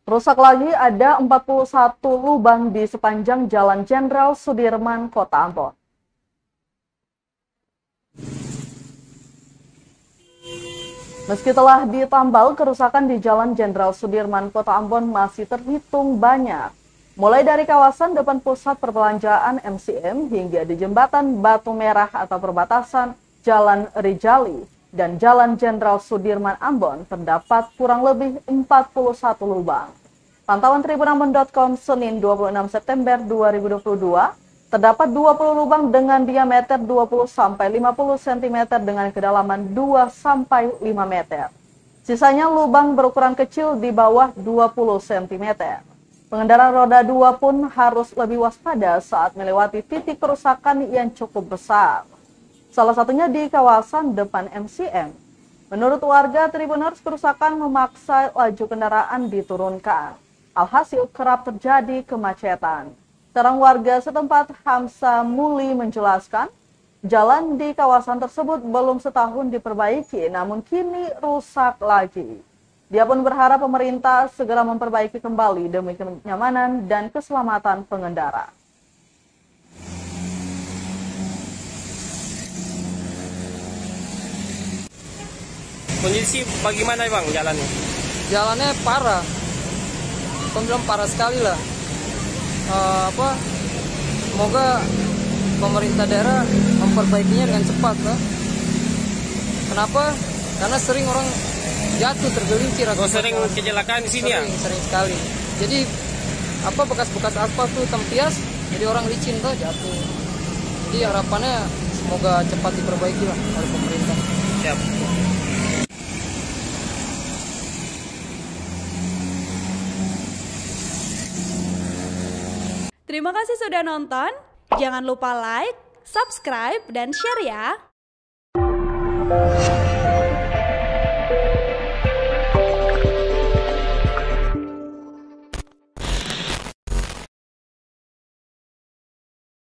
Rusak lagi ada 41 lubang di sepanjang Jalan Jenderal Sudirman, Kota Ambon. Meski telah ditambal, kerusakan di Jalan Jenderal Sudirman, Kota Ambon masih terhitung banyak. Mulai dari kawasan depan pusat perbelanjaan MCM hingga di jembatan Batu Merah atau perbatasan Jalan Rijali dan Jalan Jenderal Sudirman Ambon terdapat kurang lebih 41 lubang. Pantauan tribunambon.com Senin 26 September 2022, terdapat 20 lubang dengan diameter 20-50 cm dengan kedalaman 2-5 meter. Sisanya lubang berukuran kecil di bawah 20 cm. Pengendara roda 2 pun harus lebih waspada saat melewati titik kerusakan yang cukup besar. Salah satunya di kawasan depan MCM. Menurut warga Tribuners, kerusakan memaksa laju kendaraan diturunkan. Alhasil kerap terjadi kemacetan. Seorang warga setempat, Hamsa Muli, menjelaskan, jalan di kawasan tersebut belum setahun diperbaiki, namun kini rusak lagi. Dia pun berharap pemerintah segera memperbaiki kembali demi kenyamanan dan keselamatan pengendara. Kondisi bagaimana Bang jalannya? Jalannya parah. Aku bilang parah sekali lah. Semoga pemerintah daerah memperbaikinya dengan cepat lah. Kenapa? Karena sering orang jatuh tergelincir. Sering kecelakaan di sini ya? Sering sekali. Jadi bekas-bekas aspal tuh tempias, jadi orang licin tuh jatuh. Jadi harapannya semoga cepat diperbaiki lah oleh pemerintah. Siap. Terima kasih sudah nonton. Jangan lupa like, subscribe, dan share ya.